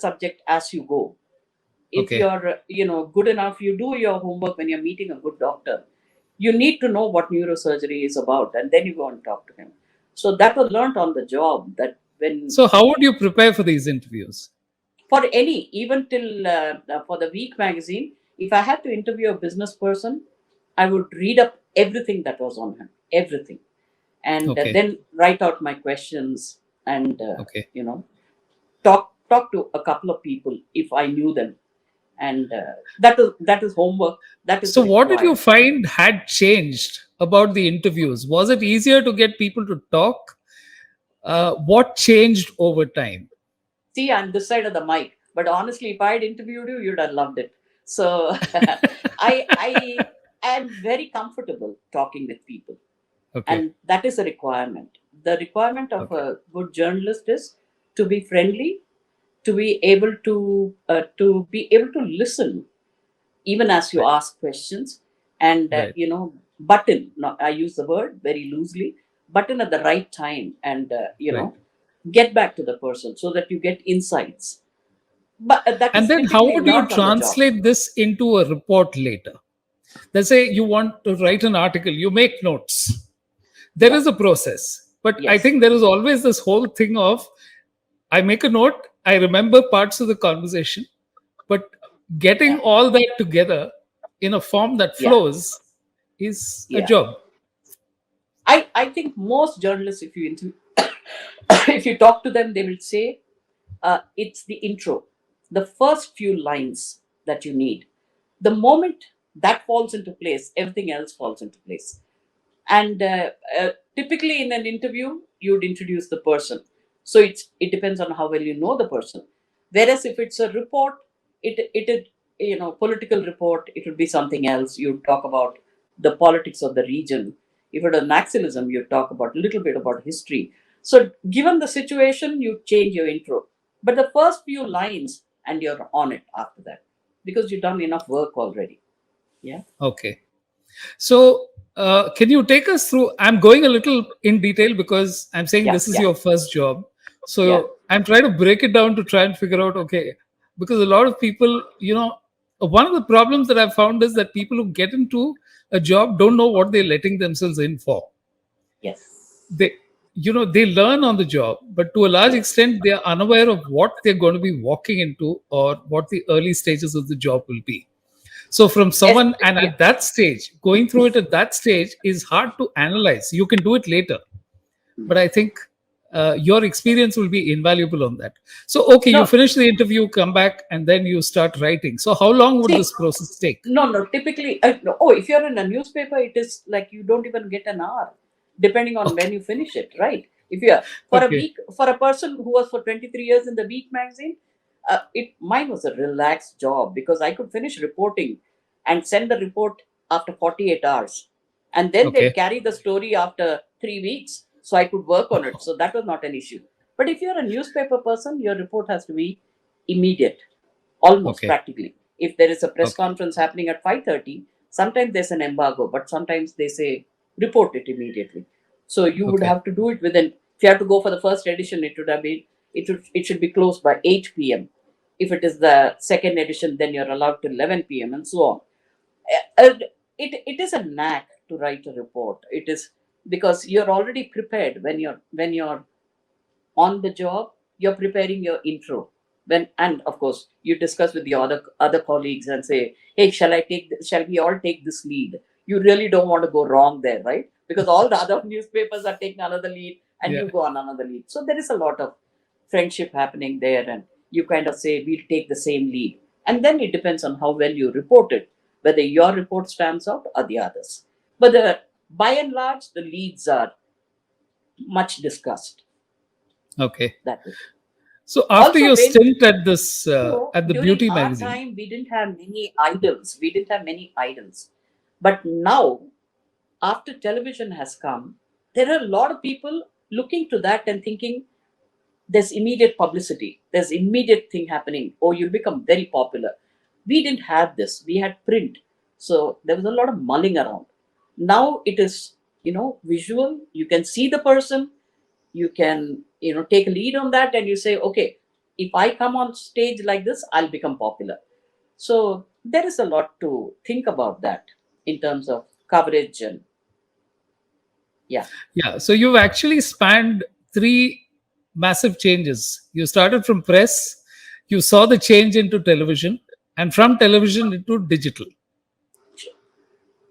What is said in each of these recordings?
subject as you go. If Okay. you're, good enough, you do your homework when you're meeting a good doctor. You need to know what neurosurgery is about, and then you go and talk to him. So that was learned on the job. That when So how would you prepare for these interviews? for any, even till for the week magazine, if I had to interview a business person, I would read up everything that was on him, everything, and Okay. then write out my questions and Okay. talk to a couple of people if I knew them, and that is homework that is So what did you required. find had changed about the interviews? Was it easier to get people to talk? What changed over time? See, I'm this side of the mic, but honestly, if I had interviewed you, you'd have loved it. So I am very comfortable talking with people, Okay. and that is a requirement. The requirement of Okay. a good journalist is to be friendly, to be able to listen even as you Right. ask questions, and Right. button. No, I use the word very loosely. Button at the right time, and Right. get back to the person so that you get insights. But that And is then how typically would you learned on the job. translate this into a report later? Let's say you want to write an article, you make notes. There Yeah. is a process. But I Yes. think there is always this whole thing of I make a note, I remember parts of the conversation, but getting Yeah. all that together in a form that Yeah. flows is a Yeah. job. I think most journalists, if you if you talk to them, they will say it's the intro, the first few lines that you need. The moment that falls into place, everything else falls into place. And typically in an interview, you would introduce the person. So it depends on how well you know the person. Whereas if it's a report, political report, it would be something else. You talk about the politics of the region. If it was Naxalism, you talk about a little bit about history. So given the situation, you change your intro. But the first few lines, and you're on it after that, because you've done enough work already. Yeah. Okay. So, can you take us through? I'm going a little in detail because I'm saying Yeah. this is Yeah. your first job. Yeah. So, I'm trying to break it down to try and figure out, okay, because a lot of people, one of the problems that I've found is that people who get into a job don't know what they're letting themselves in for. Yes. They, they learn on the job, but to a large Yes. extent, they are unaware of what they're going to be walking into or what the early stages of the job will be. So from Yes. someone, and Yeah. at that stage, going through it at that stage is hard to analyze. You can do it later, but I think your experience will be invaluable on that. So, okay, you No, finish the interview, come back, and then you start writing. So, how long would see, this process take? no. Typically, no, oh, if you're in a newspaper, it is like you don't even get an hour, depending on Okay, when you finish it, right? If you're for a okay, week, for a person who was for 23 years in the week magazine, mine was a relaxed job because I could finish reporting and send the report after 48 hours, and then they'd okay, carry the story after 3 weeks, so I could work on it. So that was not an issue. But if you're a newspaper person, your report has to be immediate, almost okay, practically. If there is a press okay, conference happening at 5:30, sometimes there's an embargo, but sometimes they say report it immediately. So you would okay, have to do it within. If you have to go for the first edition, it should be closed by 8 p.m. If it is the second edition, then you're allowed to 11 p.m. and so on. It is a knack to write a report. It is because you're already prepared when you're on the job. You're preparing your intro, and of course you discuss with the other colleagues and say, hey, shall we all take this lead? You really don't want to go wrong there, right? Because all the other newspapers are taking another lead and yeah, you go on another lead. So there is a lot of friendship happening there, and you kind of say, we'll take the same lead. And then it depends on how well you report it, whether your report stands out or the others. But by and large, the leads are much discussed okay. that way. So, after Also, your when stint at this at the during beauty our magazine, time, we didn't have many idols. We didn't have many idols. But now, after television has come, there are a lot of people looking to that and thinking there's immediate publicity, there's immediate thing happening, or you'll become very popular. We didn't have this. We had print. So there was a lot of mulling around. Now it is, visual. You can see the person, you can take a lead on that, and you say, okay, if I come on stage like this, I'll become popular. So there is a lot to think about that in terms of coverage and yeah. Yeah. So you've actually spanned three massive changes. You started from press, you saw the change into television, and from television into digital.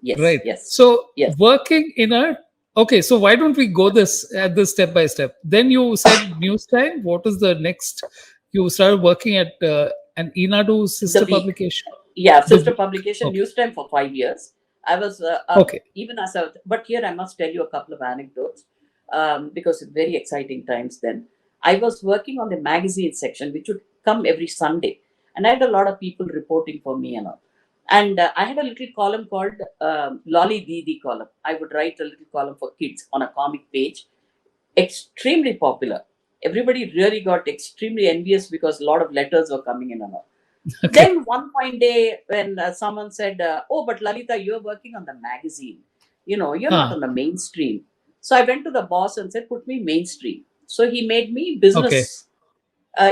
Yes, Right. yes, So yes. working in a okay, so why don't we go this at this step by step? Then you said news time. What is the next? You started working at an Inadu The sister week. publication. Yeah, The sister publication, okay, News Time for 5 years. I was okay, even as a, but here I must tell you a couple of anecdotes because it's very exciting times then. I was working on the magazine section, which would come every Sunday, and I had a lot of people reporting for me and all. And I had a little column called Lolly Didi column. I would write a little column for kids on a comic page, extremely popular. Everybody really got extremely envious because a lot of letters were coming in and all. okay, Then one fine day, when someone said, "Oh, but Lalita, you're working on the magazine. You're not huh, on the mainstream." So I went to the boss and said, "Put me mainstream." So he made me okay, business.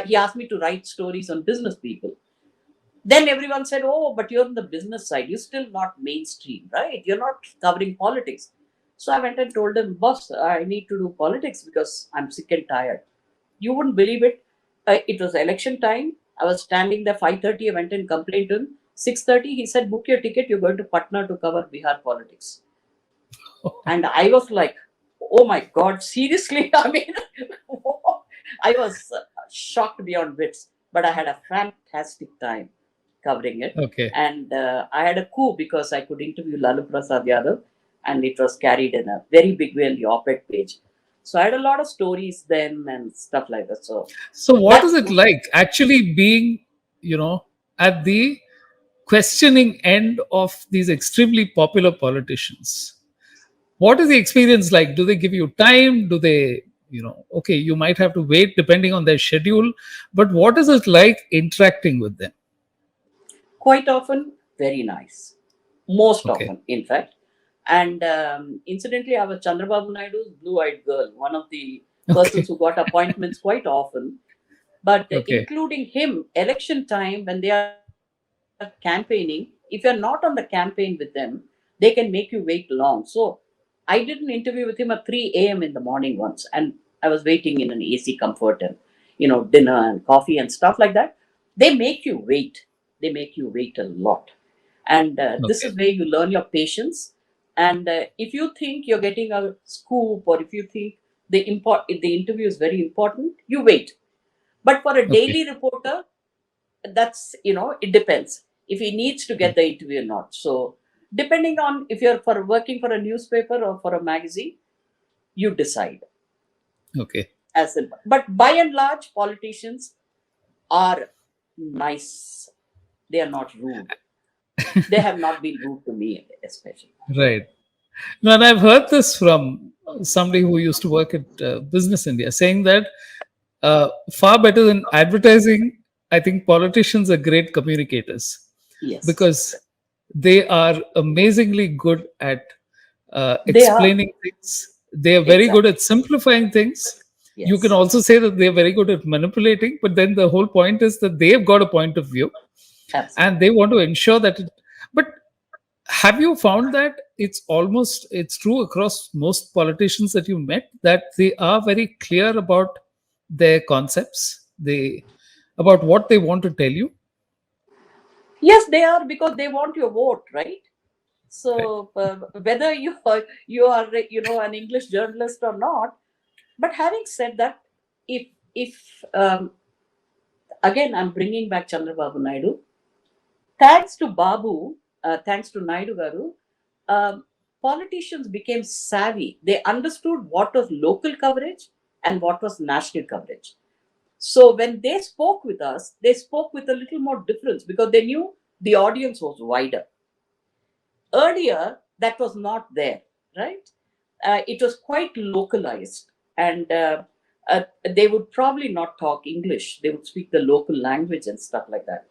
He asked me to write stories on business people. Then everyone said, "Oh, but you're on the business side. You're still not mainstream, right? You're not covering politics." So I went and told him, "Boss, I need to do politics because I'm sick and tired." You wouldn't believe it. It was election time. I was standing there 5:30. I went and complained to him. 6:30, he said, "Book your ticket. You're going to Patna to cover Bihar politics." And I was like, "Oh my God, seriously?" I mean, I was shocked beyond wits. But I had a fantastic time covering it. okay. And I had a coup because I could interview Lalu Prasad Yadav, and it was carried in a very big way on the op-ed page. So I had a lot of stories then and stuff like that. So So what is that's it like actually being, at the questioning end of these extremely popular politicians? What is the experience like? Do they give you time? Do they, okay, you might have to wait depending on their schedule, but what is it like interacting with them? quite often very nice. Most Okay, often, in fact. And incidentally, I was Chandrababu Naidu's blue-eyed girl, one of the persons okay, who got appointments quite often. But okay, including him, election time when they are campaigning, if you're not on the campaign with them, they can make you wait long. So I did an interview with him at 3 a.m. in the morning once, and I was waiting in an AC comfort and dinner and coffee and stuff like that. They make you wait. They make you wait a lot, and this okay, is where you learn your patience. And if you think you're getting a scoop, or if you think the interview is very important, you wait. But for a okay, daily reporter, that's it depends if he needs to get the interview or not. So depending on if you're for working for a newspaper or for a magazine, you decide. okay. As in, but by and large, politicians are nice. They are not rude. They have not been rude to me, especially. Right. No, and I've heard this from somebody who used to work at Business India saying that far better than advertising, I think politicians are great communicators Yes, because they are amazingly good at they are. explaining things. They are very good Exactly. at simplifying things. You can Yes, also say that they are very good at manipulating, but then the whole point is that they've got a point of view and absolutely. they want to ensure that it. But have you found that it's true across most politicians that you met that they are very clear about their concepts, they about what they want to tell you? Yes, they are because they want your vote, right? Right. So whether you are an English journalist or not, but having said that, if again I'm bringing back Chandrababu Naidu, thanks to Babu, thanks to Naidu Garu, politicians became savvy. They understood what was local coverage and what was national coverage. So when they spoke with us, they spoke with a little more difference because they knew the audience was wider. Earlier, that was not there, right? It was quite localized, and they would probably not talk English. They would speak the local language and stuff like that.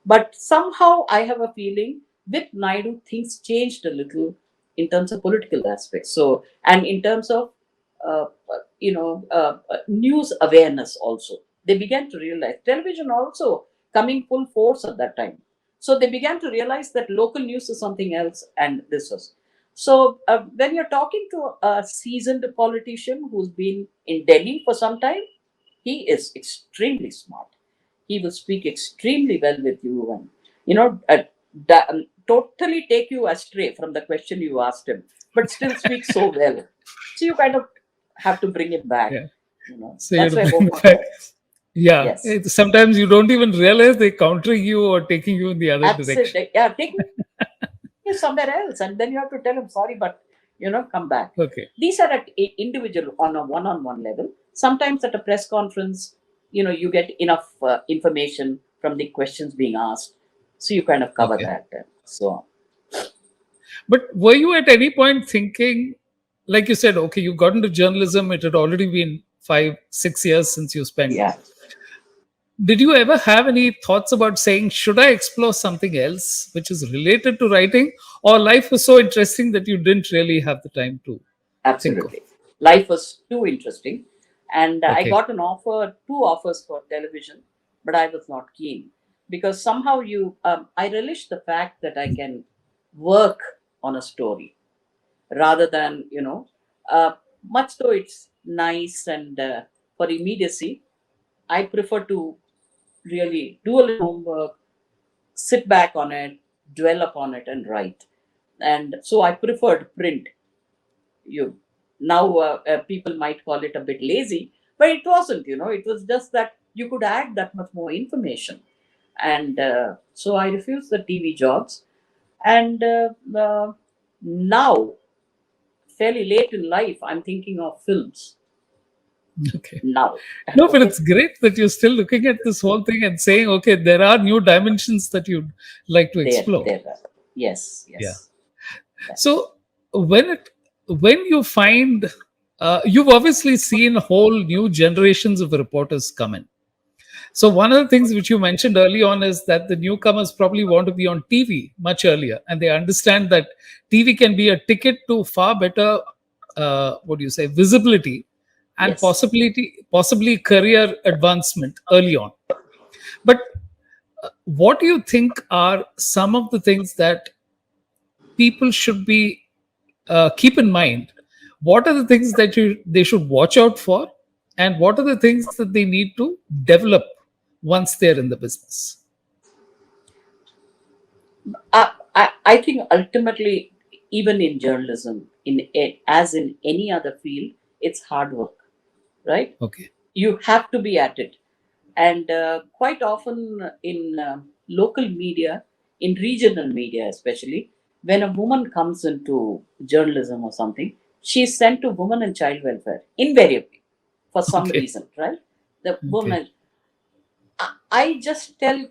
But somehow, I have a feeling with Naidu, things changed a little in terms of political aspects. So, and in terms of news awareness also. they began to realize television also coming full force at that time. So they began to realize that local news is something else, and this was. So when you're talking to a seasoned politician who's been in Delhi for some time, he is extremely smart. He will speak extremely well with you, and totally take you astray from the question you asked him, but still speak so well. So you kind of have to bring him back. Yeah. So you have That's to why I bring go the for fact. that. Yeah. Yes, Sometimes you don't even realize they're countering you or taking you in the other direction. absolutely. Yeah, take you somewhere else, and then you have to tell him sorry, but come back. Okay. These are at individual on a one-on-one level. Sometimes at a press conference, you get enough information from the questions being asked, so you kind of cover Okay. that. So But were you at any point thinking, like you said, okay, you got into journalism, it had already been 5, 6 years since you spent. yeah, Did you ever have any thoughts about saying, should I explore something else which is related to writing? Or life was so interesting that you didn't really have the time to think of? absolutely. Life was too interesting, and I Okay. got two offers for television, but I was not keen because somehow I relish the fact that I can work on a story rather than much though it's nice and for immediacy. I prefer to really do a little homework, sit back on it, dwell upon it, and write. And so I preferred print. You now people might call it a bit lazy, but it wasn't. It was just that you could add that much more information, and so I refused the TV jobs. And now, fairly late in life, I'm thinking of films Okay. now. No, but Okay, it's great that you're still looking at this whole thing and saying, okay, there are new dimensions that you'd like to explore. there. Yes, Yeah. yes. That's So when you find you've obviously seen whole new generations of reporters come in. So one of the things which you mentioned early on is that the newcomers probably want to be on TV much earlier, and they understand that TV can be a ticket to far better, what do you say, visibility and yes. possibly career advancement early on. But what do you think are some of the things that people should be keep in mind? What are the things that they should watch out for, and what are the things that they need to develop once they're in the business? I think ultimately, even in journalism, as in any other field, it's hard work, right? Okay. You have to be at it. And quite often in local media, in regional media especially, when a woman comes into journalism or something, she's sent to women and child welfare invariably for some Okay. reason, right? The Okay. woman, I just tell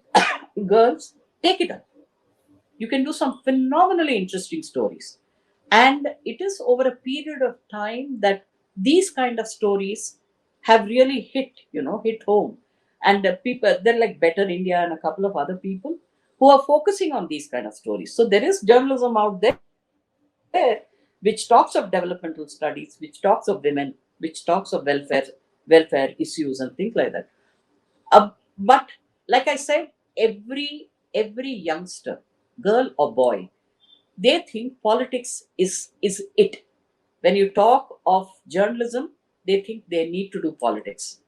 girls, take it up. You can do some phenomenally interesting stories. And it is over a period of time that these kind of stories have really hit home. And the people, they're like Better India and a couple of other people who are focusing on these kind of stories. So there is journalism out there which talks of developmental studies, which talks of women, which talks of welfare issues and things like that. But like I said, every youngster, girl or boy, they think politics is it. When you talk of journalism, they think they need to do politics.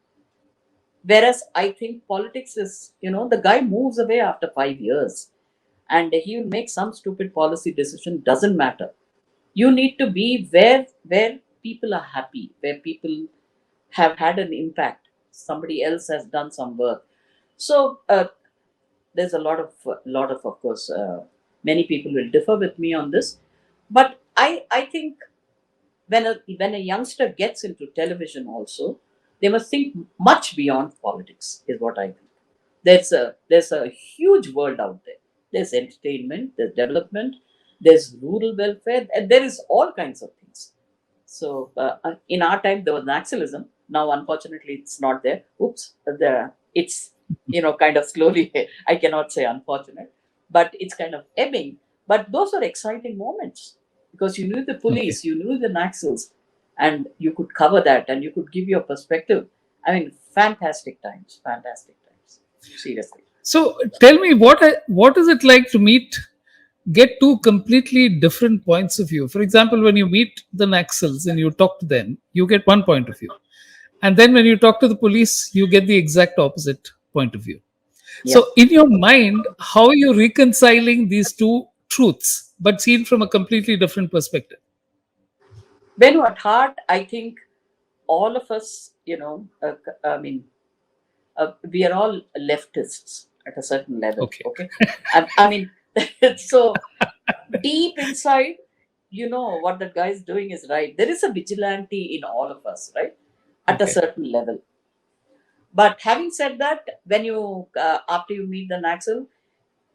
Whereas I think politics is, the guy moves away after 5 years and he will make some stupid policy decision, doesn't matter. You need to be where people are happy, where people have had an impact. Somebody else has done some work. So there's a of course, many people will differ with me on this, but I think when a youngster gets into television also, they must think much beyond politics. Is what I think. There's a huge world out there. There's entertainment, there's development, there's rural welfare, and there is all kinds of things. So in our time, there was Naxalism. Now, unfortunately, it's not there. Oops, it's kind of slowly. I cannot say unfortunate, but it's kind of ebbing. But those are exciting moments because you knew the Okay. police, you knew the Naxals, and you could cover that and you could give your perspective. I mean, fantastic times, fantastic times. Seriously. So tell me, what is it like to get two completely different points of view? For example, when you meet the Naxals and you talk to them, you get one point of view, and then when you talk to the police, you get the exact opposite point of view. Yeah. So in your mind, how are you reconciling these two truths, but seen from a completely different perspective? When at heart, I think all of us, I mean, we are all leftists at a certain level. Okay. Okay. I mean, so deep inside, what the guy is doing is right. There is a vigilante in all of us, right? At a Okay. certain level. But having said that, when you after you meet the Naxal,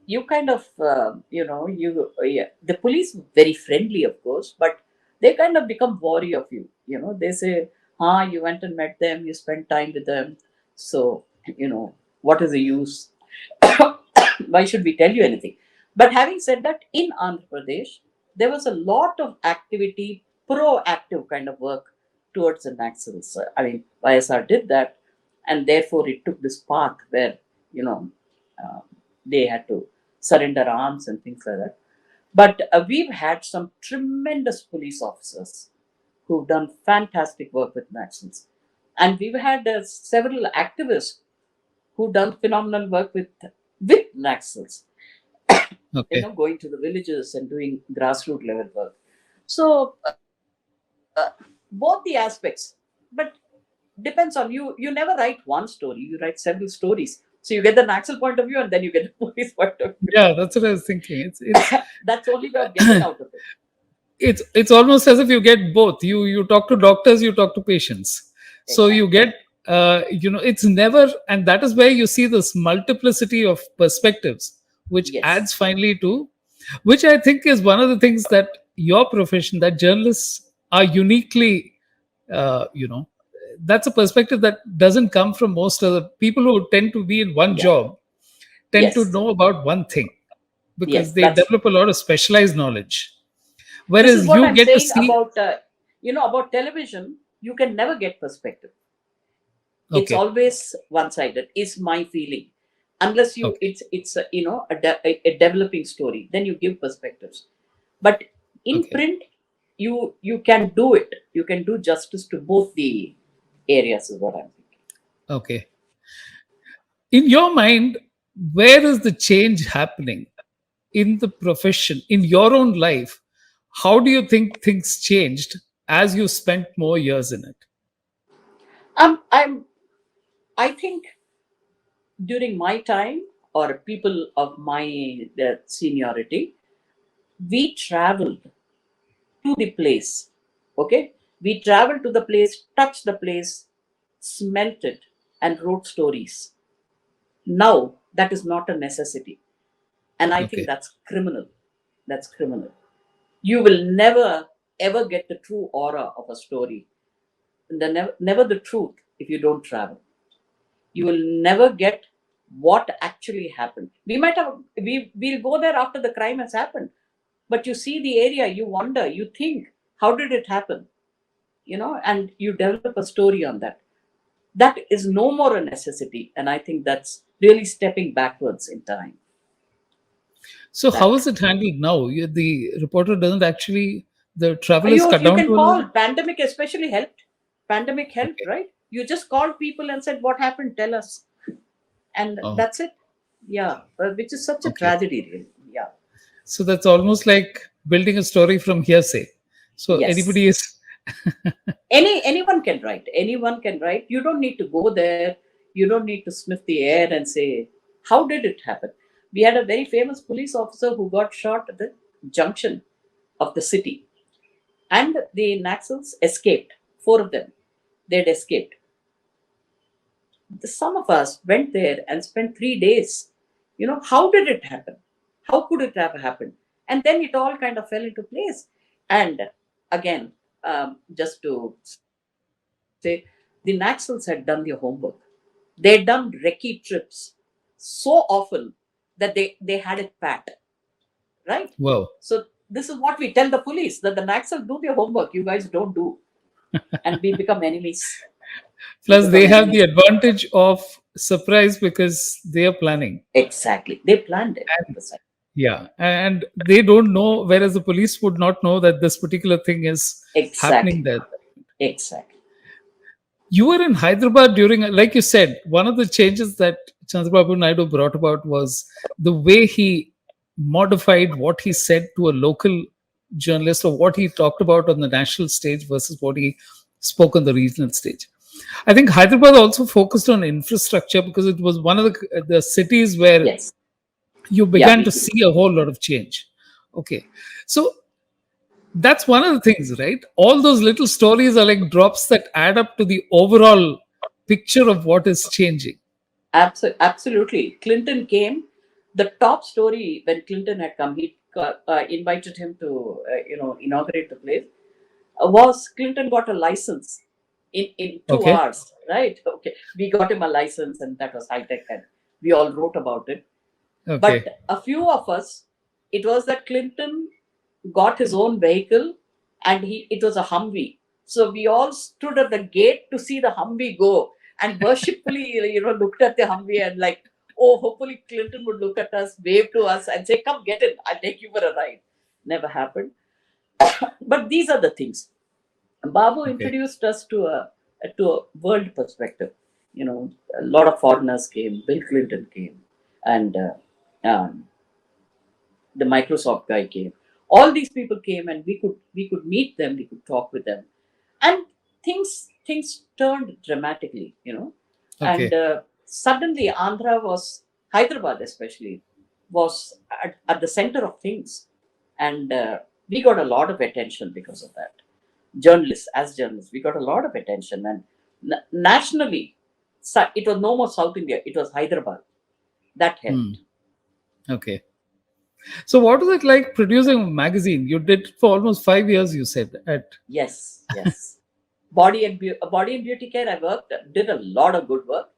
you kind of yeah, the police very friendly, of course, but they kind of become wary of you. They say, you went and met them, you spent time with them, so what is the use? Why should we tell you anything? But having said that, in Andhra Pradesh, there was a lot of activity, proactive kind of work towards the Naxals. I mean, YSR did that, and therefore it took this path where you know uh, they had to surrender arms and things like that. But we've had some tremendous police officers who've done fantastic work with Naxals, and we've had several activists who've done phenomenal work with Naxals, Okay. going to the villages and doing grassroots level work. So both the aspects, but depends on you. You never write one story; you write several stories. So you get the Naxal point of view, and then you get the police point of view. Yeah, that's what I was thinking. It's That's the only way of getting out of it. it's almost as if you get both. You talk to doctors, you talk to patients, so you Exactly. get it's never, and that is where you see this multiplicity of perspectives, which Yes. adds finally to, which I think is one of the things that your profession, that journalists are uniquely, that's a perspective that doesn't come from most other people who tend to be in one Yeah. job, tend to Yes. know about one thing because Yes. they develop a lot of specialized knowledge, This is whereas what you I'm get to saying see. about about television. You can never get perspective. It's Okay. always one-sided. Is my feeling. Unless Okay. it's a developing story, then you give perspectives. But in Okay. print, you can do it. You can do justice to both the areas. Is what I'm thinking. Okay. In your mind, where is the change happening in the profession, in your own life? How do you think things changed as you spent more years in it? I'm. I think during my time, or people of my seniority, we traveled to the place. Okay, we traveled to the place, touched the place, smelt it, and wrote stories. Now that is not a necessity, and I think Okay. that's criminal. That's criminal. You will never ever get the true aura of a story, never the truth if you don't travel. You will never get what actually happened. We might have we'll go there after the crime has happened, but you see the area, you wonder, you think, how did it happen? And you develop a story on that. That is no more a necessity, and I think that's really stepping backwards in time. So, how That is it handled now? The reporter doesn't actually, the travel is you cut you down can to a level? call. Pandemic especially helped. Pandemic helped, Okay. right? You just called people and said, what happened, tell us, and Oh, that's it. Yeah, which is such a okay. tragedy, really. Yeah. So, that's almost like building a story from hearsay. So, Yes. anybody is, Anyone can write. Anyone can write. You don't need to go there. You don't need to sniff the air and say, how did it happen? We had a very famous police officer who got shot at the junction of the city, and the Naxals escaped. Four of them, they'd escaped. Some of us went there and spent 3 days. How did it happen? How could it have happened? And then it all kind of fell into place. And again, just to say, the Naxals had done their homework. They'd done recce trips so often that they had it pat, right? wow. So this is what we tell the police, that the Naxals do their homework, you guys don't do, and we become enemies. You Plus, become they an have the image. advantage of surprise because they are planning. Exactly. They planned it. And Precisely. yeah, and they don't know, whereas the police would not know that this particular thing is happening Exactly. there. Exactly. You were in Hyderabad during, like you said, one of the changes that Chandrababu Naidu brought about was the way he modified what he said to a local journalist or what he talked about on the national stage versus what he spoke on the regional stage. I think Hyderabad also focused on infrastructure because it was one of the cities where Yes. you Yeah. began to see a whole lot of change. Okay. So that's one of the things, right? All those little stories are like drops that add up to the overall picture of what is changing. Absolutely. Clinton came. The top story when Clinton had come, he invited him to, inaugurate the place. Was Clinton got a license in two Okay. hours, right? Okay, we got him a license, and that was high tech, and we all wrote about it. Okay. But a few of us, it was that Clinton got his own vehicle, and it was a Humvee. So we all stood at the gate to see the Humvee go, and worshipfully, looked at the Humvee and like, oh, hopefully Clinton would look at us, wave to us, and say, "Come, get in. I'll take you for a ride." Never happened. But these are the things. Babu Okay. introduced us to a world perspective. A lot of foreigners came. Bill Clinton came, and um, the Microsoft guy came. All these people came, and we could meet them. We could talk with them, and things turned dramatically. And Okay. suddenly Andhra was Hyderabad, especially, was at the center of things, and we got a lot of attention because of that. As journalists, we got a lot of attention, and nationally, it was no more South India; it was Hyderabad. That Hmm. helped. Okay. So, what was it like producing a magazine? You did it for almost 5 years, you said. At Yes, yes. Body and beauty care. I worked, did a lot of good work.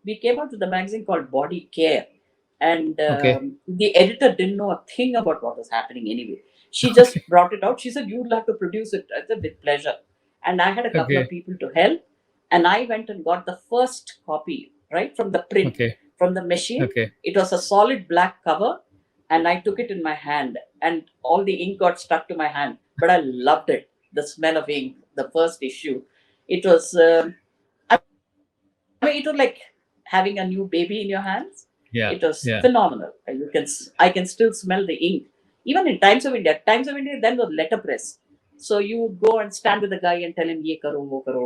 We came out with a magazine called Body Care, and Okay. the editor didn't know a thing about what was happening anyway. She just brought it out. She said, "You'll have to produce it." I said, "With pleasure." And I had a couple of Okay. people to help, and I went and got the first copy right from the print, Okay. from the machine. Okay. It was a solid black cover, and I took it in my hand, and all the ink got stuck to my hand. But I loved it, the smell of ink, the first issue. It was, I mean, it was like having a new baby in your hands. Yeah. It was Yeah. phenomenal. And I can still smell the ink. Even in Times of India. Times of India then was letterpress. So you would go and stand with the guy and tell him, "Ye karo, wo karo."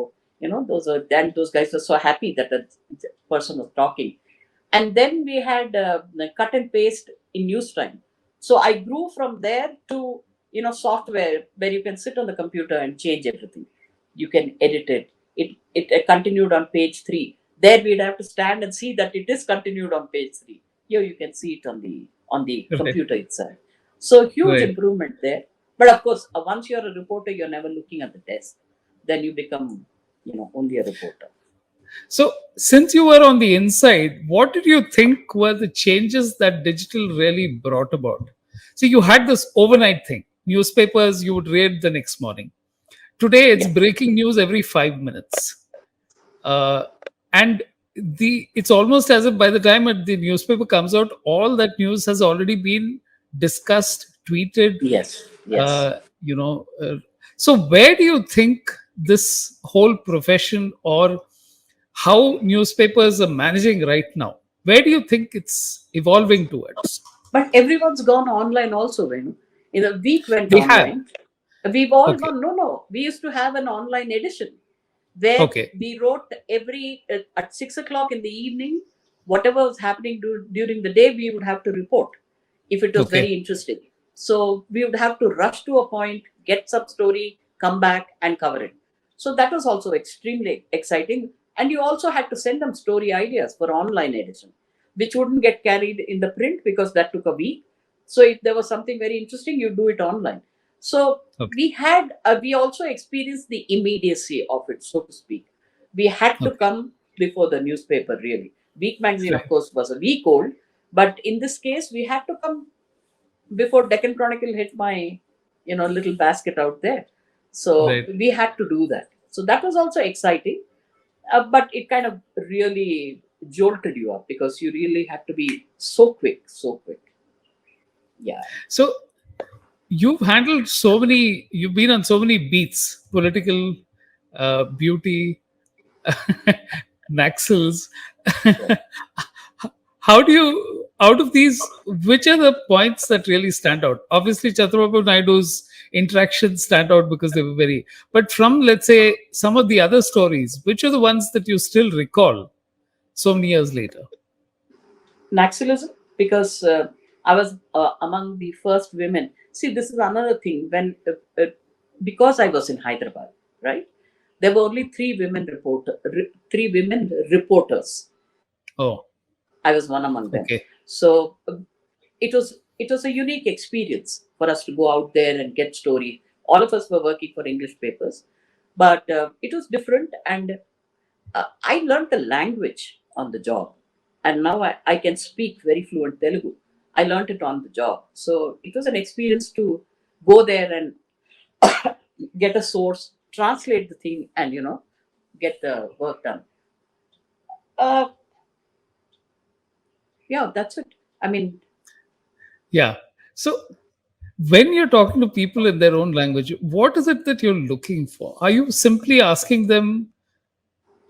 Those guys were so happy that the person was talking. And then we had the cut and paste in Newsroom. So I grew from there to software where you can sit on the computer and change everything. You can edit it. It continued on page 3. There we'd have to stand and see that it is continued on page 3. Here you can see it on the Right. computer itself. So huge Right. improvement there. But of course, once you're a reporter, you're never looking at the desk. Then you become only a reporter. So, since you were on the inside, what did you think were the changes that digital really brought about? So, you had this overnight thing. Newspapers you would read the next morning. Today, it's Yeah. breaking news every 5 minutes. uh, and it's almost as if by the time the newspaper comes out, all that news has already been discussed, tweeted. Yes. Yes. uh, you know uh, so where do you think this whole profession, or how newspapers are managing right now, where do you think it's evolving towards? But everyone's gone online also, Venu. In a week went They have. online. We've all Okay. gone, no, no. We used to have an online edition where Okay. we wrote every at 6 o'clock in the evening, whatever was happening during the day, we would have to report if it was Okay. very interesting. So we would have to rush to a point, get some story, come back and cover it. So that was also extremely exciting. And you also had to send them story ideas for online edition, which wouldn't get carried in the print because that took a week. So if there was something very interesting, you do it online. So Okay. we also experienced the immediacy of it, so to speak. We had to Okay. come before the newspaper, really. Week magazine, of Right. course, was a week old, but in this case, we had to come before Deccan Chronicle hit my, little basket out there. So Right. we had to do that. So that was also exciting. But it kind of really jolted you up because you really had to be so quick, so quick. Yeah. So you've handled so many, you've been on so many beats, political, beauty, Naxals. Right. How do you, out of these, which are the points that really stand out? Obviously, Chandrababu Naidu's interactions stand out because they were very, but from, let's say, some of the other stories, which are the ones that you still recall so many years later? Naxalism, because I was among the first women. See, this is another thing. Because I was in Hyderabad, right? There were only three women reporters. Oh, I was one among them. okay. So it was a unique experience for us to go out there and get story. All of us were working for English papers, but it was different, and I learned the language on the job, and now I can speak very fluent Telugu. I learned it on the job, so it was an experience to go there and get a source, translate the thing, and get the work done. Uh, yeah, that's it. I mean, Yeah. So when you're talking to people in their own language, what is it that you're looking for? Are you simply asking them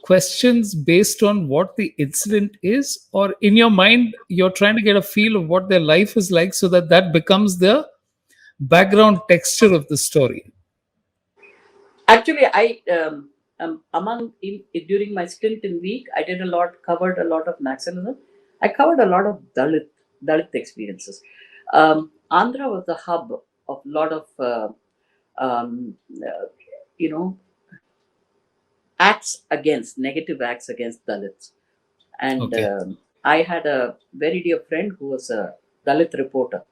questions based on what the incident is, or in your mind you're trying to get a feel of what their life is like so that that becomes the background texture of the story? actually, during my stint in week, covered a lot of Maxalism. I covered a lot of Dalit experiences. Andhra was the hub of a lot of um, uh, you know negative acts against Dalits. And Okay. I had a very dear friend who was a Dalit reporter,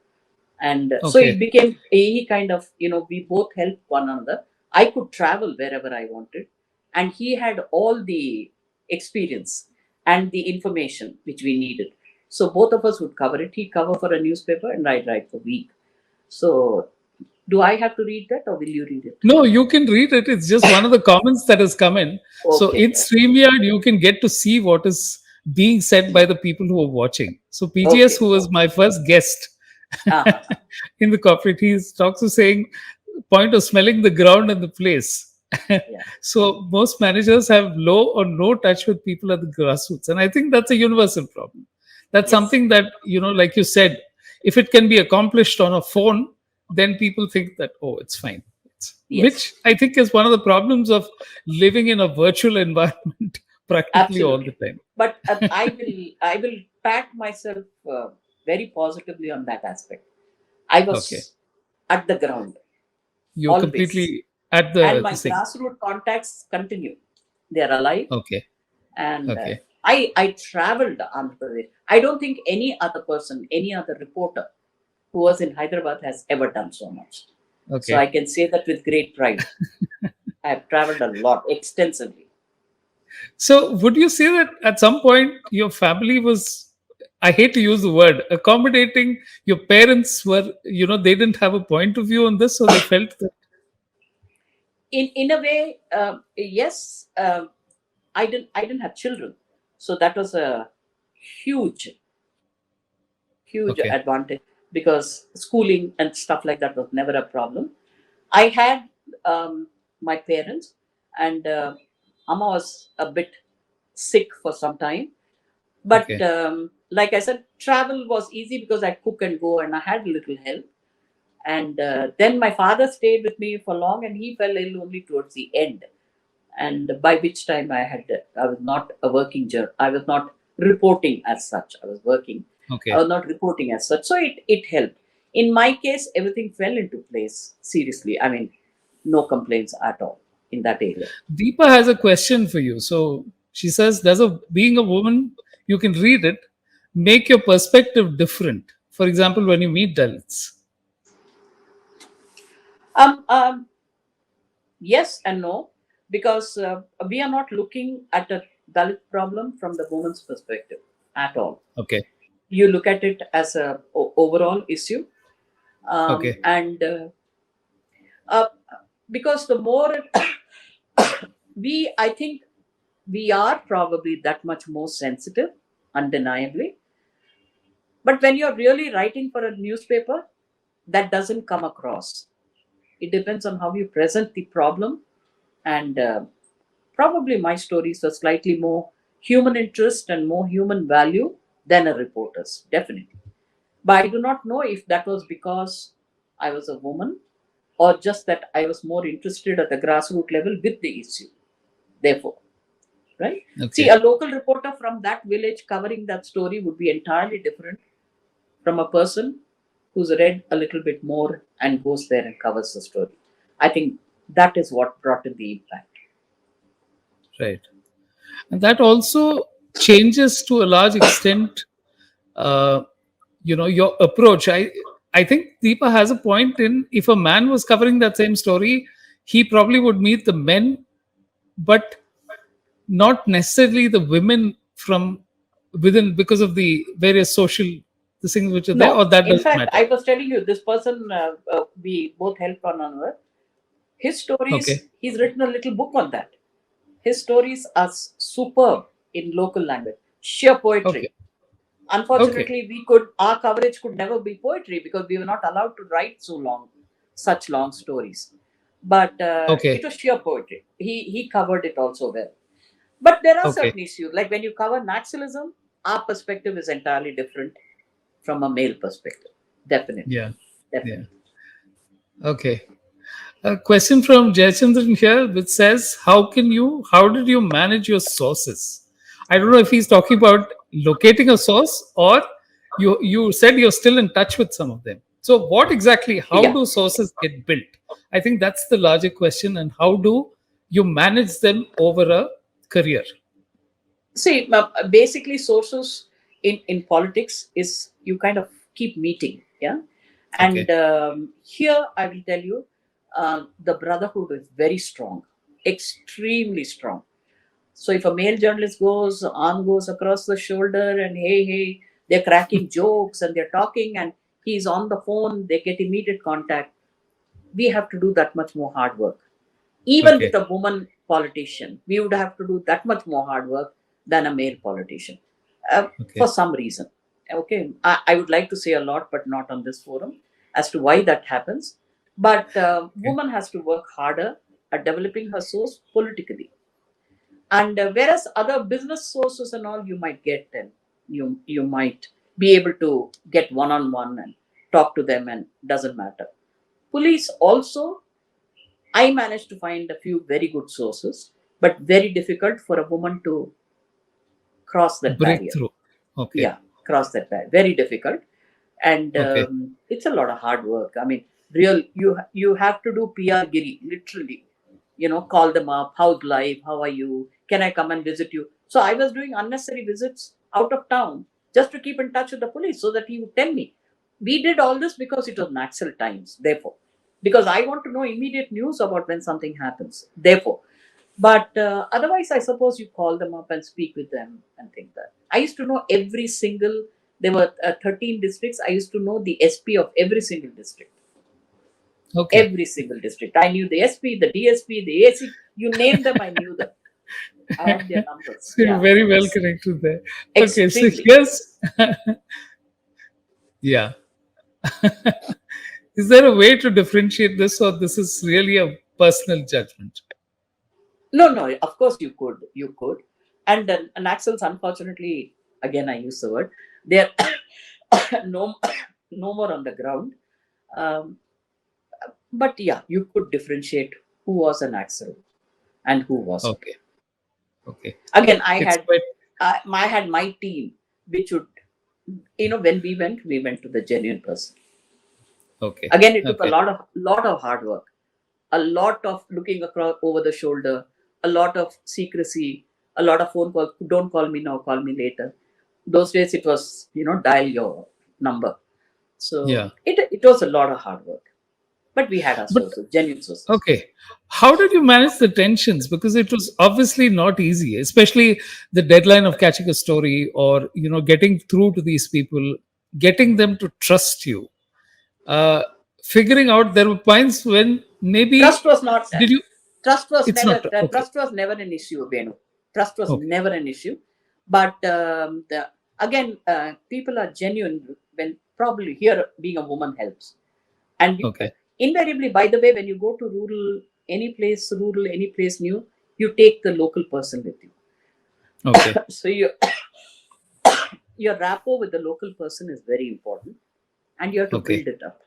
and so Okay. it became he kind of we both helped one another. I could travel wherever I wanted, and he had all the experience and the information which we needed. So both of us would cover it. He'd cover for a newspaper, and I'd write for week. So do I have to read that, or will you read it? No, you can read it. It's just one of the comments that has come in. So Okay. in StreamYard, you can get to see what is being said by the people who are watching. So PGS, Okay. who was my first guest Uh-huh. in the corporate, he's talks to saying point of smelling the ground and the place. Yeah. So most managers have low or no touch with people at the grassroots, and I think that's a universal problem. That's Yes. something that, like you said, if it can be accomplished on a phone, then people think that, oh, it's fine. Yes. Which I think is one of the problems of living in a virtual environment practically all the Absolutely. time. But I will pat myself very positively on that aspect. I Okay, was at the ground you're always, completely at and the my this thing. grassroots contacts continue. They are alive, Okay, and okay, I traveled Andhra Pradesh. I don't think any other person, any other reporter who was in Hyderabad has ever done so much. So I okay. can say that with great pride. I have traveled a lot, extensively. So, would you say that at some point your family was, I hate to use the word, accommodating? Your parents were, they didn't have a point of view on this, so they felt that. In a way, yes. I didn't have children, so that was a huge huge Okay, advantage because schooling and stuff like that was never a problem. I had my parents, and Amma was a bit sick for some time, but okay, like I said, travel was easy because I cook and go, and I had a little help. And then my father stayed with me for long, and he fell ill only towards the end. And by which time I was not a working journal. I was not reporting as such. I was working. I okay. was not reporting as such. So it helped. In my case, everything fell into place. Seriously, I mean, no complaints at all in that area. Deepa has a question for you. So she says, "Does a being a woman, you can read it, make your perspective different? For example, when you meet Dalits." Um, um, yes and no, because we are not looking at a Dalit problem from the woman's perspective at all. Okay, You look at it as a overall issue, okay, and uh, because the more I think we are probably that much more sensitive, undeniably. But when you're really writing for a newspaper, that doesn't come across. It depends on how you present the problem. And probably my stories are slightly more human interest and more human value than a reporter's, definitely. But I do not know if that was because I was a woman or just that I was more interested at the grassroots level with the issue. Therefore, right? See, Okay. a local reporter from that village covering that story would be entirely different from a person who's read a little bit more and goes there and covers the story. I think that is what brought in the impact. Right. And that also changes to a large extent, uh, your approach. I think Deepa has a point in, if a man was covering that same story, he probably would meet the men, but not necessarily the women from within, because of the various social the things which are there, No, or that in doesn't fact, matter. I was telling you, this person, we both helped one another. His stories, Okay. he's written a little book on that. His stories are superb in local language, sheer Okay. poetry. Okay. Unfortunately, our coverage could never be poetry because we were not allowed to write such long stories. But it Okay. was sheer poetry. He covered it also well. But there are Okay. certain issues, like when you cover Naxalism, our perspective is entirely different from a male perspective. Definitely, Yeah. Yeah. definitely. Okay. A question from Jayachandran here, which says, how did you manage your sources? I don't know if he's talking about locating a source, or you said you're still in touch with some of them. So what exactly, how Yeah. do sources get built? I think that's the larger question. And how do you manage them over a career? See, basically, sources in politics is you kind of keep meeting, yeah. And Okay. here I will tell you, the brotherhood is very strong, extremely strong. So if a male journalist goes, arm goes across the shoulder, and hey, they're cracking jokes and they're talking, and he's on the phone, they get immediate contact. We have to do that much more hard work. Even with Okay. a woman politician, we would have to do that much more hard work than a male politician, for Okay. some reason. Okay, I would like to say a lot, but not on this forum, as to why that happens. But Okay. woman has to work harder at developing her source politically. And whereas other business sources and all, you might get, and you might be able to get one on one and talk to them, and doesn't matter. Police also, I managed to find a few very good sources, but very difficult for a woman to cross that barrier. Breakthrough. Okay. Yeah, cross that barrier. Very difficult, and Okay. it's a lot of hard work. I mean, you have to do PR giri, literally. Call them up. How's life? How are you? Can I come and visit you? So I was doing unnecessary visits out of town just to keep in touch with the police so that he would tell me. We did all this because it was Naxal times. Therefore, because I want to know immediate news about when something happens. Therefore, but otherwise, I suppose you call them up and speak with them and think that. I used to know every single, there were 13 districts. I used to know the SP of every single district. Okay. Every single district. I knew the SP, the DSP, the AC. You name them, I knew them. I had their numbers. So you're Yeah. very well connected there. Okay, so Extremely. here's yeah. Is there a way to differentiate this, or this is really a personal judgment? No, of course you could. You could. And Naxals, unfortunately, again, I use the word, they're no, no more on the ground. Um, but yeah, you could differentiate who was an Naxal and who wasn't. Okay. Okay. Again, It's quite I had my team, which would, when we went to the genuine person. okay. Again, it took a Okay. lot of hard work, a lot of looking across over the shoulder, a lot of secrecy, a lot of phone calls. Don't call me now, call me later. Those days it was, dial your number. So Yeah. it was a lot of hard work. But we had our But sources, genuine sources. okay. How did you manage the tensions? Because it was obviously not easy, especially the deadline of catching a story, or getting through to these people, getting them to trust you. Uh, Figuring out, there were points when maybe Trust was not did you trust was it's never not okay. trust was never an issue, Venu. Trust was Okay. never an issue. But again, people are genuine when probably here being a woman helps. And Okay. invariably, by the way, when you go to rural, any place new, you take the local person with you. Okay. So your rapport with the local person is very important, and you have to Okay. build it up,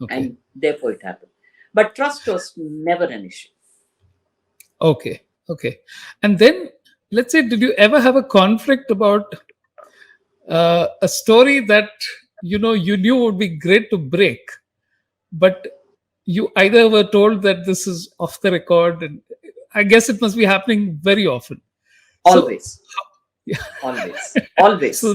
Okay. and therefore it happened. But trust was never an issue. Okay. Okay. And then let's say, did you ever have a conflict about a story that you knew would be great to break, but you either were told that this is off the record, and I guess it must be happening very often. So, Always, always. so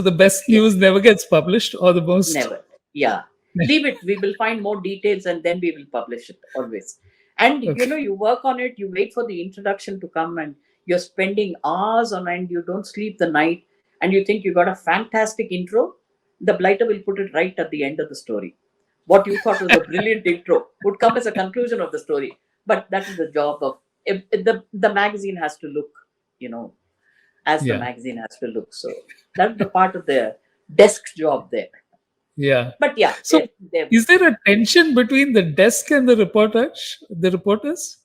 the best Yeah, news never gets published, or the most. never. Yeah, leave it. We will find more details, and then we will publish it always. And Okay. you work on it. You wait for the introduction to come, and you're spending hours on, and you don't sleep the night, and you think you got a fantastic intro. The blighter will put it right at the end of the story. What you thought was a brilliant intro would come as a conclusion of the story. But that is the job of if the magazine has to look, you know, as the Yeah. magazine has to look. So that's the part of the desk job there. Yeah. But yeah, So, they is there a tension between the desk and the reporters?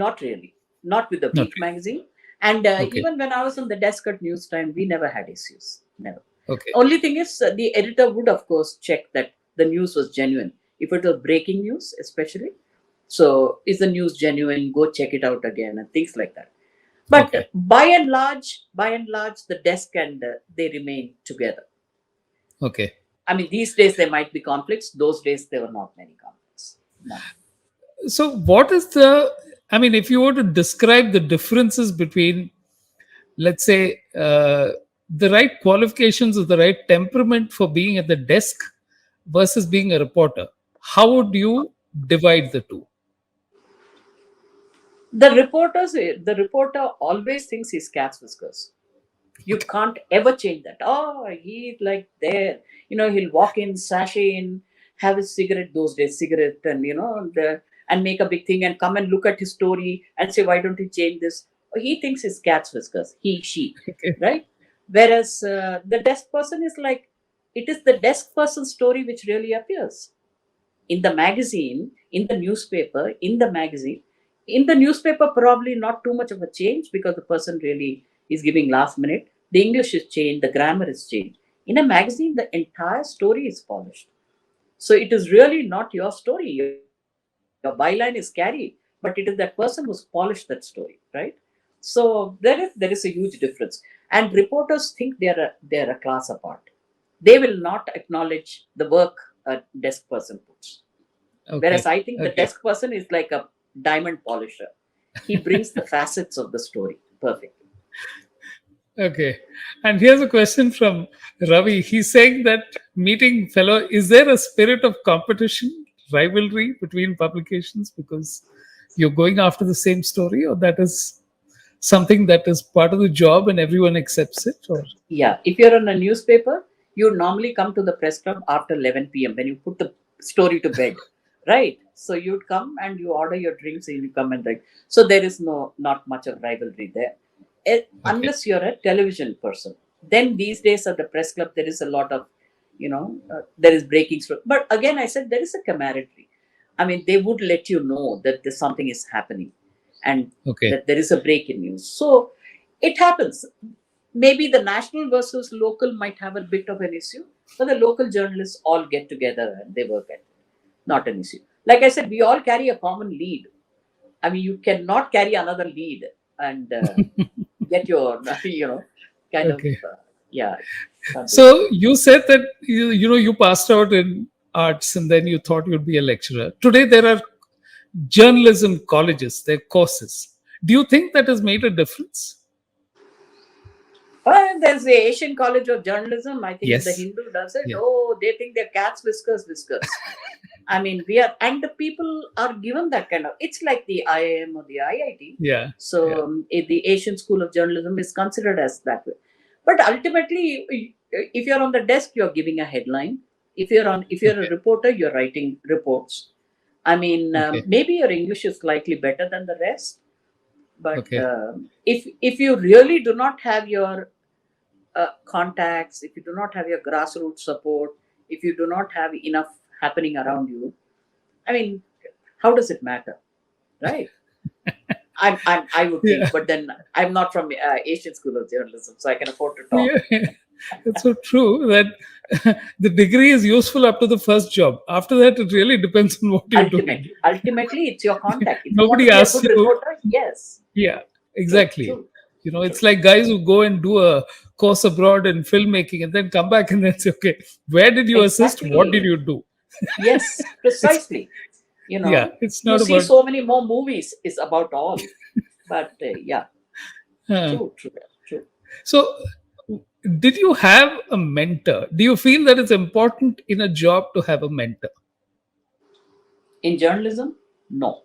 not really, not with the Not week magazine. And really. Okay. even when I was on the desk at News Time, we never had issues. Never. Okay. Only thing is, the editor would, of course, check that the news was genuine. If it was breaking news, especially, so is the news genuine? Go check it out again and things like that. But Okay. by and large, the desk and they remain together. Okay. I mean, these days there might be conflicts. Those days there were not many conflicts. No. So, what is I mean, if you were to describe the differences between, let's say, the right qualifications or the right temperament for being at the desk versus being a reporter, how would you divide the two? The reporter always thinks he's cat's whiskers. You can't ever change that. Oh, he's like there. He'll walk in, sashay in, have his cigarette those days, cigarette, and and make a big thing and come and look at his story and say, why don't you change this? He thinks it's cat's whiskers. He, she, Okay. right? Whereas the desk person is like, it is the desk person's story which really appears in the magazine, in the newspaper, in the magazine. In the newspaper, probably not too much of a change because the person really is giving last minute. The English is changed, the grammar is changed. In a magazine, the entire story is polished. So it is really not your story. Your byline is carried, but it is that person who's polished that story, right? So there is a huge difference. And reporters think they're a class apart. They will not acknowledge the work a desk person puts. Whereas Okay. I think the Okay. desk person is like a diamond polisher. He brings the facets of the story perfectly. Okay. And here's a question from Ravi. He's saying that meeting fellow, is there a spirit of competition, rivalry between publications because you're going after the same story, or that is something that is part of the job and everyone accepts it? Or Yeah, if you're on a newspaper, you normally come to the press club after 11 p.m. when you put the story to bed, right? So you'd come and you order your drinks and you come and drink. So there is not much of rivalry there. okay. Unless you're a television person. Then these days at the press club, there is a lot of, there is breaking through. But again, I said there is a camaraderie. I mean, they would let you know that there's something is happening and Okay. that there is a break in news. So it happens. Maybe the national versus local might have a bit of an issue, but the local journalists all get together and they work at it. Not an issue. Like I said, we all carry a common lead. I mean, you cannot carry another lead and get your, kind of, Okay. yeah. Can't do that. So you said that you passed out in arts and then you thought you'd be a lecturer. Today there are journalism colleges, their courses. Do you think that has made a difference? Well, there's the Asian College of Journalism. I think if the Yes. Hindu does it, Yeah. oh, they think they're cats, whiskers. I mean, and the people are given that kind of, it's like the IIM or the IIT. Yeah. So Yeah. the Asian School of Journalism is considered as that way. But ultimately, if you're on the desk, you're giving a headline. If you're a Okay. reporter, you're writing reports. I mean, Okay. maybe your English is slightly better than the rest, But Okay. if you really do not have your contacts, if you do not have your grassroots support, if you do not have enough happening around you, I mean, how does it matter, right? I would Yeah. think, but then I'm not from Asian School of Journalism, so I can afford to talk. Yeah. It's so true that the degree is useful up to the first job. After that, it really depends on what you're doing. Ultimately, it's your contact. If you want to Nobody be a asks good you. reporter, yes, Yeah, true, exactly. true, It's true. like guys who go and do a course abroad in filmmaking and then come back and then say, okay, where did you assist? What did Exactly. you do? Yes, It's, precisely. yeah, it's You not see about. so many more movies is about all, but yeah, uh, true, true, true. so, did you have a mentor? Do you feel that it's important in a job to have a mentor? In journalism, no,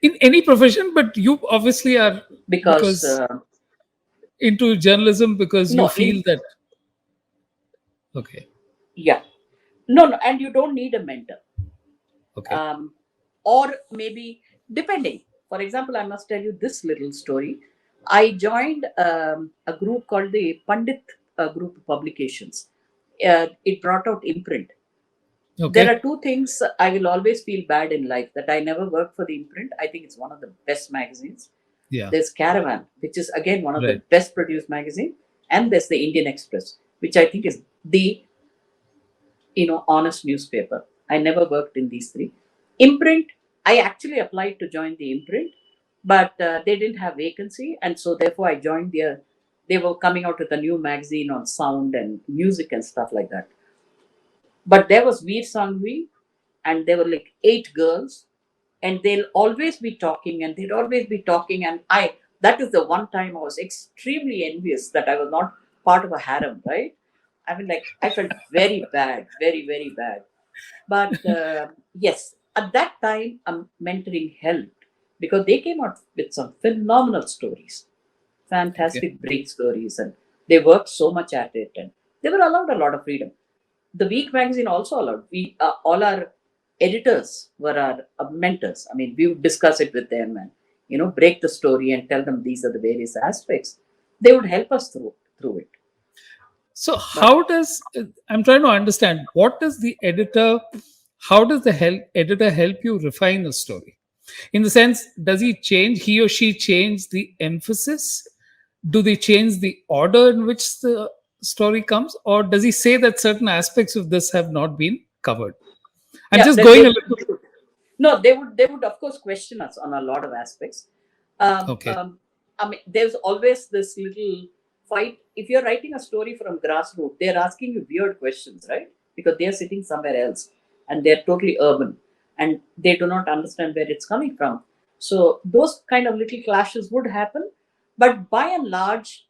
In any profession, but you obviously are, because because into journalism, because you no, feel that. Okay. yeah, no, and you don't need a mentor. Okay. um, or maybe depending. For example, I must tell you this little story. I joined a group called the Pandit Group of Publications. It brought out imprint. There are Okay. two things I will always feel bad in life, that I never worked for the imprint. I think it's one of the best magazines. Yeah. There's Caravan, which is again one of the Right. best produced magazine, and there's the Indian Express, which I think is the honest newspaper. I never worked in these three. Imprint, I actually applied to join the imprint, but they didn't have vacancy, and so therefore I joined their. They were coming out with a new magazine on sound and music and stuff like that. But there was Veer Sangvi, and there were like 8 girls, and they'll always be talking, and they'd always be talking, and that is the one time I was extremely envious that I was not part of a harem, right? I mean, like, I felt very bad, very, very bad. But yes, at that time, mentoring helped because they came out with some phenomenal stories, Okay. fantastic break stories, and they worked so much at it, and they were allowed a lot of freedom. The Week magazine also allowed. We all our editors were our mentors. I mean, we would discuss it with them and break the story and tell them these are the various aspects. They would help us through it. So But how does I'm trying to understand what does the editor how does the editor help you refine a story? In the sense, does he or she change the emphasis? Do they change the order in which the story comes? Or does he say that certain aspects of this have not been covered? I'm yeah, just going a little. they would. No, they would of course question us on a lot of aspects. Um, Okay. um, I mean, there's always this little fight. If you're writing a story from grassroots, they're asking you weird questions, right? Because they're sitting somewhere else and they're totally urban and they do not understand where it's coming from. So those kind of little clashes would happen, but by and large,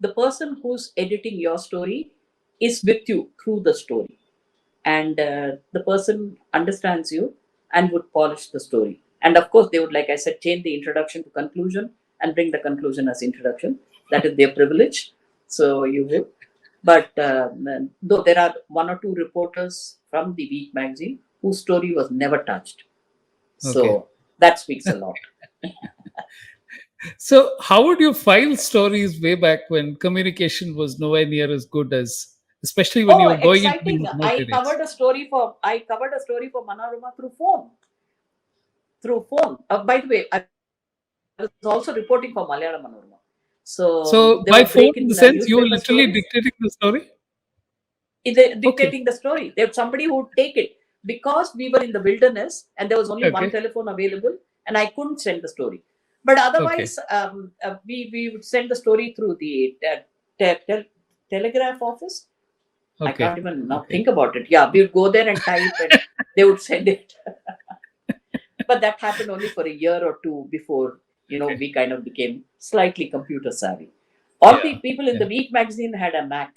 the person who's editing your story is with you through the story, and the person understands you and would polish the story. And of course, they would, like I said, change the introduction to conclusion and bring the conclusion as introduction. That is their privilege. So you would. But though there are one or two reporters from the Week magazine whose story was never touched. Okay. So that speaks a lot. So how would you file stories way back when communication was nowhere near as good as, especially when you Oh, were going into the exciting! remote areas? I covered a story for Manorama through phone. Through phone. By the way, I was also reporting for Malayalam Manorama. So So there by was phone, break in the in sense you were newspaper literally stories. dictating the story. Okay. Dictating the story. There's somebody who would take it because we were in the wilderness and there was only one Okay. telephone available, and I couldn't send the story. But Okay. otherwise, we would send the story through the telegraph office. I Okay. can't even now Okay. think about it. Yeah, we would go there and type, and they would send it. But that happened only for a year or two before Okay. we kind of became slightly computer savvy. All the Yeah. people in the Yeah. Week magazine had a Mac,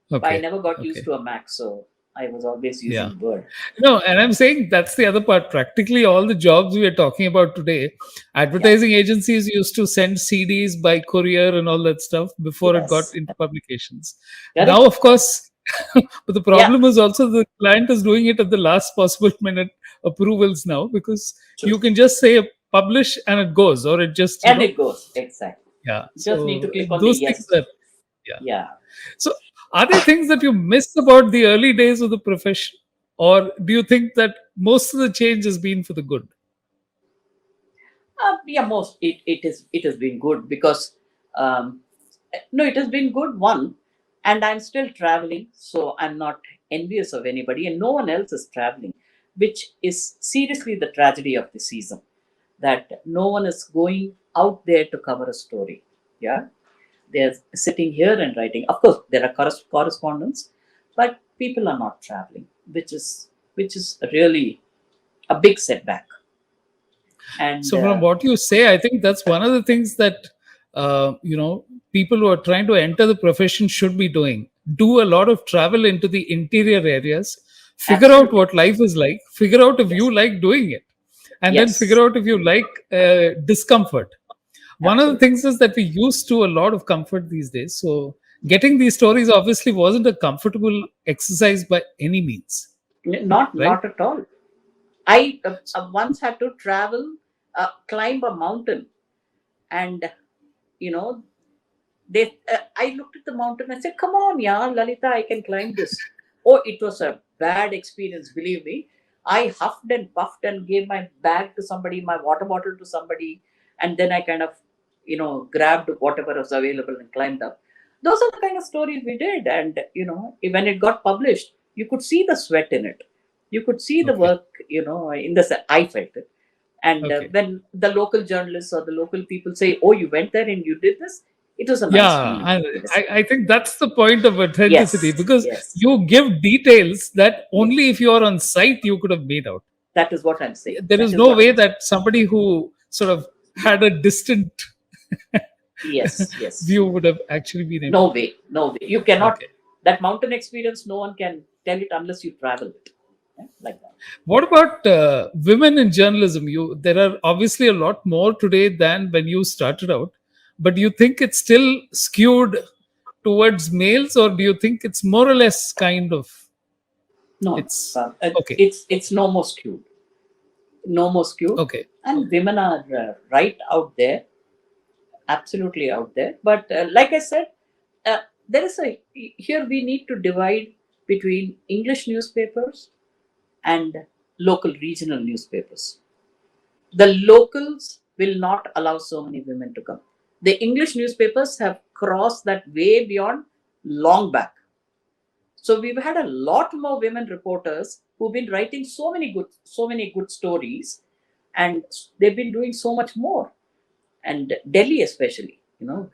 but I Okay. never got used Okay. to a Mac, so I was always Yeah. using Word. No, and I'm saying that's the other part. Practically all the jobs we are talking about today, Yeah. advertising agencies used to send CDs by courier and all that stuff before it got Yes. into publications. Now, Correct. of course, but the Yeah. problem is also the client is doing it at the last possible minute approvals now, because True. you can just say a publish and it goes, or it just, And it goes. Exactly. yeah. Just need to So click on the those things yes. are, yeah. Yeah. So are there things that you miss about the early days of the profession? Or do you think that most of the change has been for the good? Yeah, most it has been good because um, no, it has been good one, and I'm still traveling, so I'm not envious of anybody, and no one else is traveling, which is seriously the tragedy of the season. That no one is going out there to cover a story. Yeah, they're sitting here and writing. Of course, there are correspondents, but people are not traveling, which is really a big setback. And So from what you say, I think that's one of the things that people who are trying to enter the profession should be doing. Do a lot of travel into the interior areas, figure out absolutely, what life is like, figure out if yes, you like doing it, and then yes, figure out if you like discomfort. One of the absolutely. things is that we used to a lot of comfort these days. So getting these stories obviously wasn't a comfortable exercise by any means, right? Not at all. I once had to travel, climb a mountain, and you know I looked at the mountain. I said, "Come on, yeah, Lalita, I can climb this." Oh, it was a bad experience. Believe me, I huffed and puffed and gave my bag to somebody, my water bottle to somebody, and then I kind of, grabbed whatever was available and climbed up. Those are the kind of stories we did, and when it got published, you could see the sweat in it. You could see the Okay. work, in the I felt it. And Okay. when the local journalists or the local people say, "Oh, you went there and you did this," it was a nice Yeah, feeling. and To listen. I think that's the point of authenticity, Yes, because yes, you give details that yes. only if you are on site you could have made out. That is what I'm saying. There That is is no what way I'm saying. that somebody who sort of had a distant Yes, yes. view would have actually been able No to. way, no way. You cannot. Okay. That mountain experience, no one can tell it unless you travel it. Yeah, like that. What about women in journalism? There are obviously a lot more today than when you started out, but do you think it's still skewed towards males, or do you think it's more or less kind of No, it's okay? it's no more skewed. No more skewed. Okay. And women are right out there, absolutely out there. But like I said, uh, there is a here we need to divide between English newspapers and local regional newspapers. The locals will not allow so many women to come. The English newspapers have crossed that way beyond long back. So we've had a lot more women reporters who've been writing so many good stories, and they've been doing so much more. And Delhi, especially,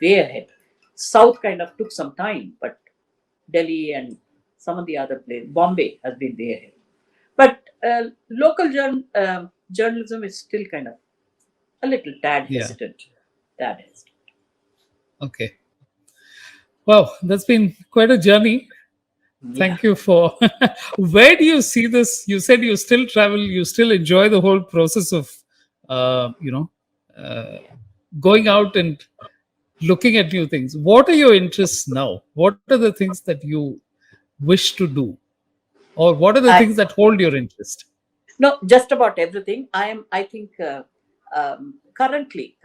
way ahead. South kind of took some time, but Delhi and some of the other places, Bombay has been way ahead. But local journalism is still kind of a little tad Yeah. hesitant. Tad hesitant. Okay. Wow, that's been quite a journey. Yeah. Thank you for. Where do you see this? You said you still travel, you still enjoy the whole process of, uh, you know, uh, going out and looking at new things. What are your interests now? What are the things that you wish to do, or what are the I things that hold your interest? No, just about everything. I think currently,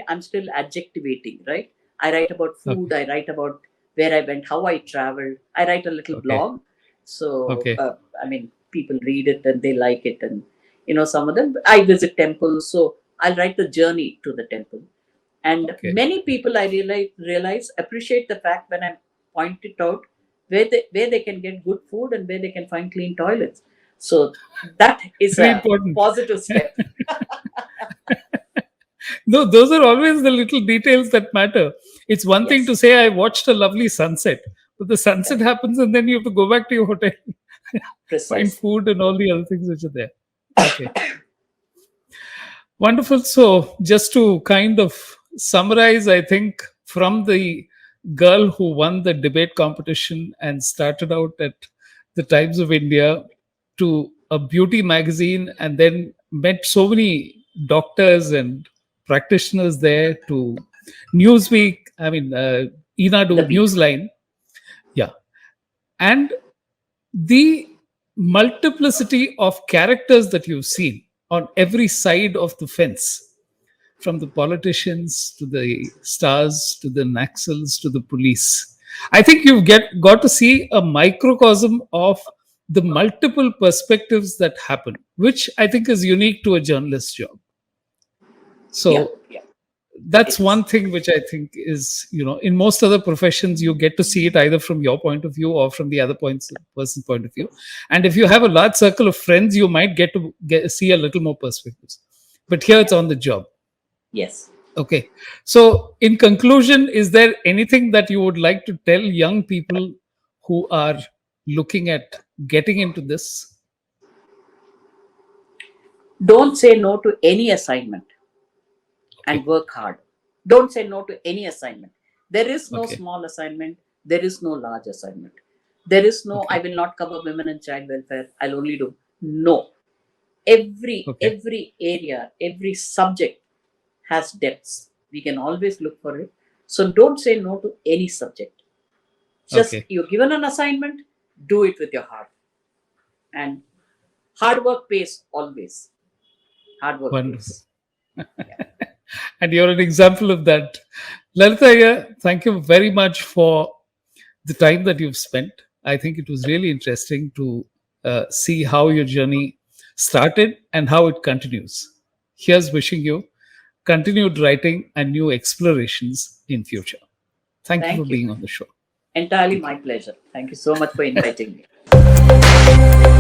I'm still adjectivating. Right. I write about food. Okay. I write about where I went, how I traveled. I write a little Okay. blog. So Okay. I mean, people read it and they like it, and some of them. I visit temples, so I'll write the journey to the temple. And Okay. many people, I realize appreciate the fact when I point it out where they can get good food and where they can find clean toilets. So that is Very a important. positive step. No, those are always the little details that matter. It's one thing Yes, to say, I watched a lovely sunset, but the sunset correct. happens and then you have to go back to your hotel, find Precisely. food and all the other things which are there. Okay. Wonderful. So, just to kind of summarize, I think from the girl who won the debate competition and started out at the Times of India to a beauty magazine, and then met so many doctors and practitioners there, to Newsweek, I mean, The Inadu beat. Newsline. Yeah. And the multiplicity of characters that you've seen on every side of the fence, from the politicians to the stars to the Naxals to the police. I think you've got to see a microcosm of the multiple perspectives that happen, which I think is unique to a journalist's job. So Yeah. that's It is. one thing which I think is, in most other professions, you get to see it either from your point of view or from the other person's point of view. And if you have a large circle of friends, you might get to see a little more perspectives. But here it's on the job. Yes. Okay. So, in conclusion, is there anything that you would like to tell young people who are looking at getting into this? Don't say no to any assignment and work hard. Don't say no to any assignment. There is no small assignment. There is no large assignment. There is no, I will not cover women and child welfare. I'll only do. No. Every area, every subject has depths. We can always look for it. So don't say no to any subject. Just you're given an assignment, do it with your heart. And hard work pays always. Hard work pays. And you're an example of that. Lalita Aiyar, thank you very much for the time that you've spent. I think it was really interesting to see how your journey started and how it continues. Here's wishing you continued writing and new explorations in future. Thank you for being on the show. Entirely my pleasure. Thank you so much for inviting me.